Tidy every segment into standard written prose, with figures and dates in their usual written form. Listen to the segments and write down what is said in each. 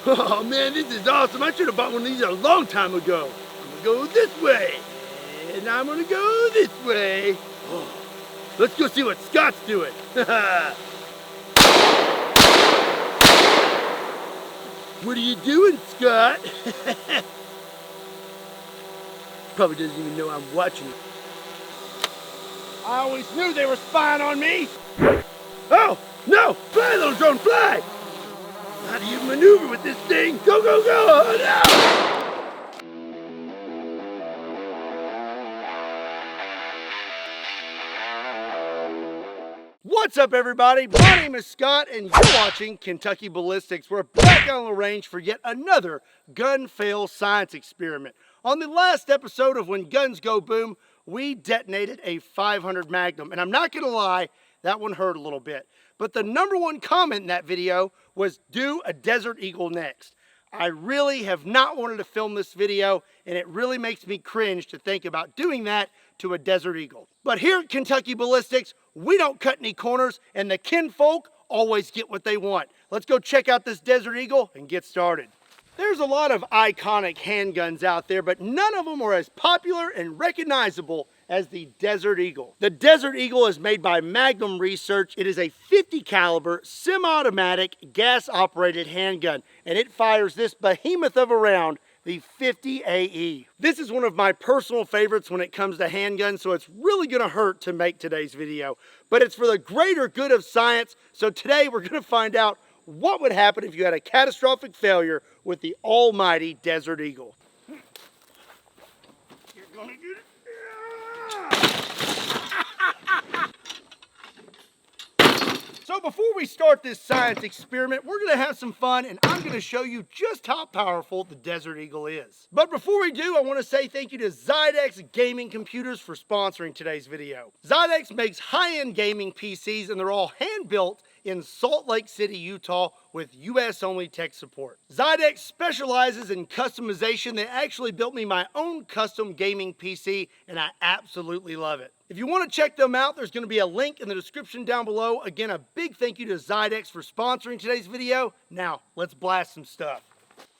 Oh man, this is awesome. I should have bought one of these a long time ago. I'm gonna go this way. And I'm gonna go this way. Oh, let's go see what Scott's doing. What are you doing, Scott? Probably doesn't even know I'm watching it. I always knew they were spying on me. Oh, no! Fly, little drone, fly! How do you maneuver with this thing? Go, go, go! Oh, no! What's up, everybody? My name is Scott, and you're watching Kentucky Ballistics. We're back on the range for yet another gun fail science experiment. On the last episode of When Guns Go Boom, we detonated a 500 Magnum, and I'm not gonna lie, that one hurt a little bit. But the #1 comment in that video was, do a Desert Eagle next. I really have not wanted to film this video, and it really makes me cringe to think about doing that to a Desert Eagle. But here at Kentucky Ballistics, we don't cut any corners, and the kinfolk always get what they want. Let's go check out this Desert Eagle and get started. There's a lot of iconic handguns out there, but none of them are as popular and recognizable as the Desert Eagle. The Desert Eagle is made by Magnum Research. It is a 50 caliber semi-automatic gas-operated handgun, and it fires this behemoth of a round, the 50 AE. This is one of my personal favorites when it comes to handguns, so it's really gonna hurt to make today's video. But it's for the greater good of science, so today we're gonna find out what would happen if you had a catastrophic failure with the almighty Desert Eagle. You're gonna get it. So before we start this science experiment, we're gonna have some fun, and I'm gonna show you just how powerful the Desert Eagle is. But before we do, I wanna say thank you to Zydex Gaming Computers for sponsoring today's video. Zydex makes high-end gaming PCs, and they're all hand-built in Salt Lake City, Utah, with US-only tech support. Zydex specializes in customization. They actually built me my own custom gaming PC, and I absolutely love it. If you want to check them out, there's going to be a link in the description down below. Again, a big thank you to Zydex for sponsoring today's video. Now, let's blast some stuff.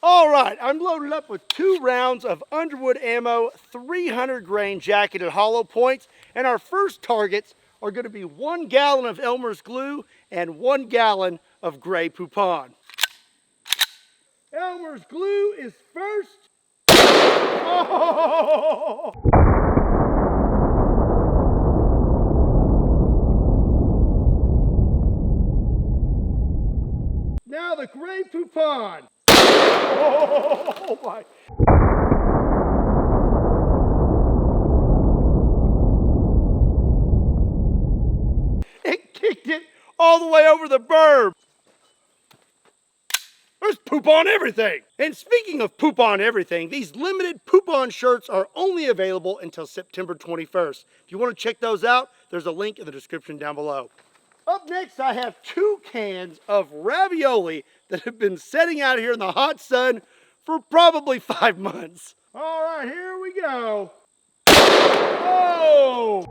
All right, I'm loaded up with 2 rounds of Underwood ammo, 300 grain jacketed hollow points, and our first targets are going to be 1 gallon of Elmers Glue and 1 gallon of Grey Poupon. Elmers Glue is first. Oh! Now the Grey Poupon. Oh my. It kicked it all the way over the berm. There's poop on everything. And speaking of poop on everything, these limited poop on shirts are only available until September 21st. If you want to check those out, there's a link in the description down below. Up next, I have 2 cans of ravioli that have been sitting out here in the hot sun for probably 5 months. All right, here we go. Oh!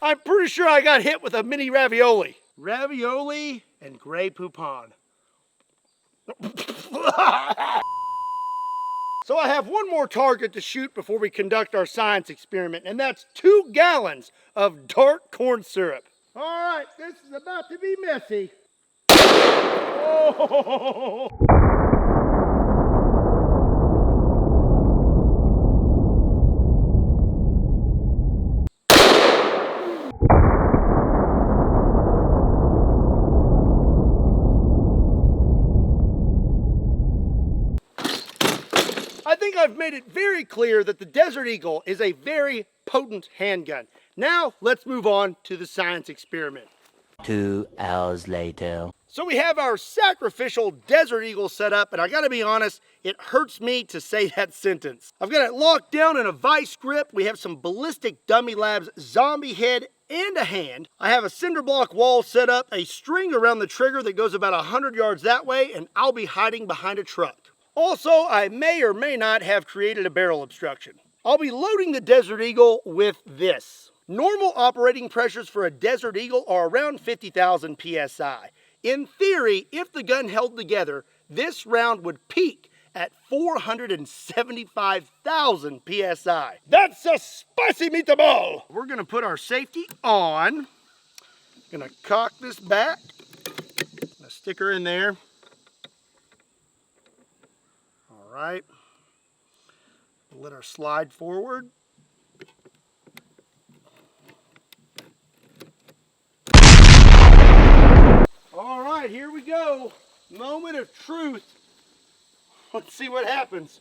I'm pretty sure I got hit with a mini ravioli. Ravioli and Grey Poupon. So I have one more target to shoot before we conduct our science experiment, and that's 2 gallons of dark corn syrup. All right, this is about to be messy. Oh. I think I've made it very clear that the Desert Eagle is a very potent handgun. Now, let's move on to the science experiment. 2 hours later. So we have our sacrificial Desert Eagle set up, and I gotta be honest, it hurts me to say that sentence. I've got it locked down in a vice grip. We have some Ballistic Dummy Labs zombie head and a hand. I have a cinder block wall set up, a string around the trigger that goes about 100 yards that way, and I'll be hiding behind a truck. Also, I may or may not have created a barrel obstruction. I'll be loading the Desert Eagle with this. Normal operating pressures for a Desert Eagle are around 50,000 psi. In theory, if the gun held together, this round would peak at 475,000 psi. That's a spicy meatball! We're gonna put our safety on. Gonna cock this back. Gonna stick her in there. All right. Let her slide forward. All right, here we go. Moment of truth. Let's see what happens.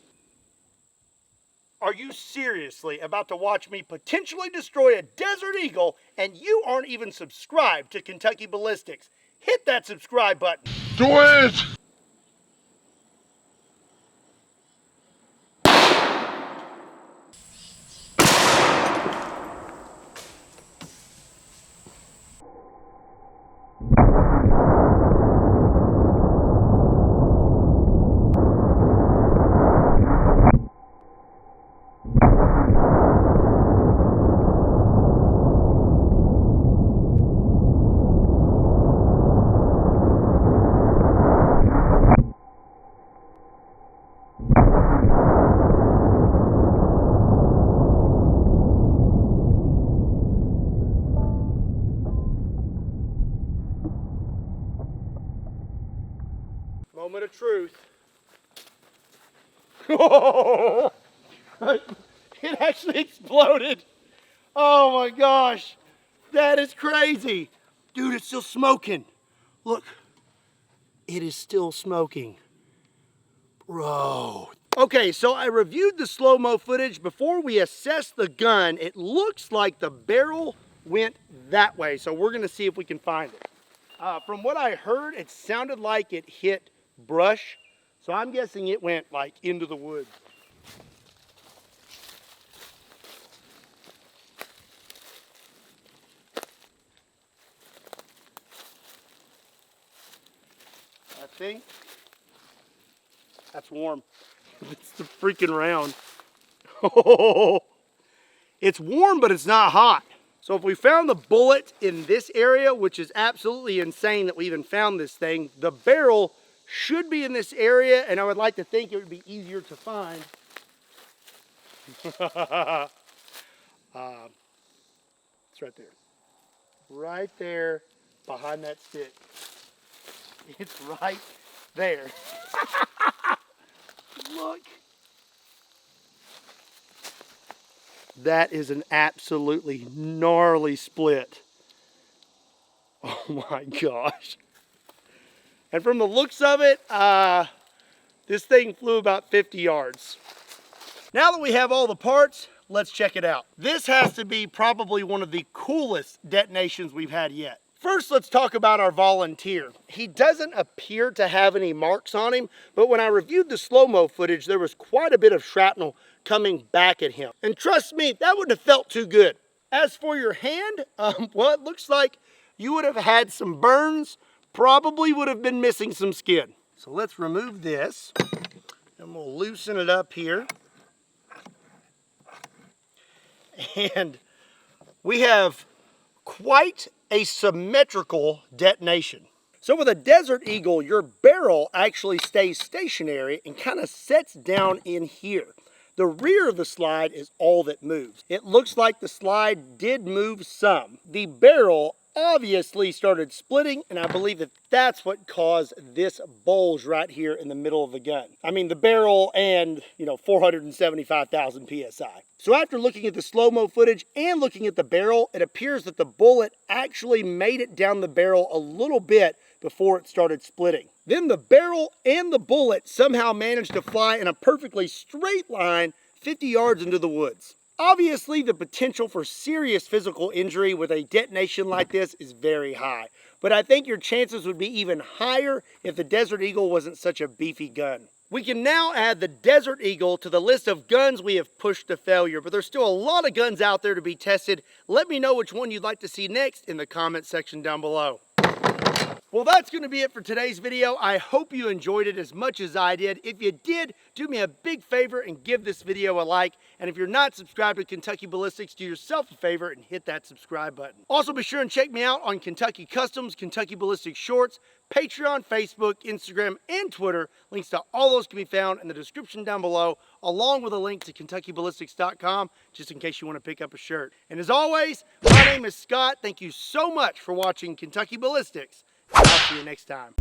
Are you seriously about to watch me potentially destroy a Desert Eagle and you aren't even subscribed to Kentucky Ballistics? Hit that subscribe button. Do it! Moment of truth. Oh, it actually exploded. Oh my gosh, that is crazy. Dude, it's still smoking. Look, it is still smoking. Bro. Okay, so I reviewed the slow-mo footage. Before we assess the gun, it looks like the barrel went that way. So we're gonna see if we can find it. From what I heard, it sounded like it hit brush. So I'm guessing it went like into the woods. I think that's warm. It's the freaking round. Oh, it's warm, but it's not hot. So if we found the bullet in this area, which is absolutely insane that we even found this thing, the barrel should be in this area, and I would like to think it would be easier to find. It's right there. Right there behind that stick. It's right there. Look. That is an absolutely gnarly split. Oh my gosh. And from the looks of it, this thing flew about 50 yards. Now that we have all the parts, let's check it out. This has to be probably one of the coolest detonations we've had yet. First, let's talk about our volunteer. He doesn't appear to have any marks on him, but when I reviewed the slow-mo footage, there was quite a bit of shrapnel coming back at him. And trust me, that wouldn't have felt too good. As for your hand, well, it looks like you would have had some burns, probably would have been missing some skin. So let's remove this, and we'll loosen it up here. And we have quite a symmetrical detonation. So with a Desert Eagle, your barrel actually stays stationary and kind of sets down in here. The rear of the slide is all that moves. It looks like the slide did move some. The barrel obviously started splitting, and I believe that that's what caused this bulge right here in the middle of the gun. I mean, the barrel and, 475,000 psi. So after looking at the slow-mo footage and looking at the barrel, it appears that the bullet actually made it down the barrel a little bit before it started splitting. Then the barrel and the bullet somehow managed to fly in a perfectly straight line 50 yards into the woods. Obviously, the potential for serious physical injury with a detonation like this is very high, but I think your chances would be even higher if the Desert Eagle wasn't such a beefy gun. We can now add the Desert Eagle to the list of guns we have pushed to failure, but there's still a lot of guns out there to be tested. Let me know which one you'd like to see next in the comment section down below. Well, that's going to be it for today's video. I hope you enjoyed it as much as I did. If you did, do me a big favor and give this video a like. And if you're not subscribed to Kentucky Ballistics, do yourself a favor and hit that subscribe button. Also, be sure and check me out on Kentucky Customs, Kentucky Ballistics Shorts, Patreon, Facebook, Instagram, and Twitter. Links to all those can be found in the description down below, along with a link to KentuckyBallistics.com, just in case you want to pick up a shirt. And as always, my name is Scott. Thank you so much for watching Kentucky Ballistics. I'll see you next time.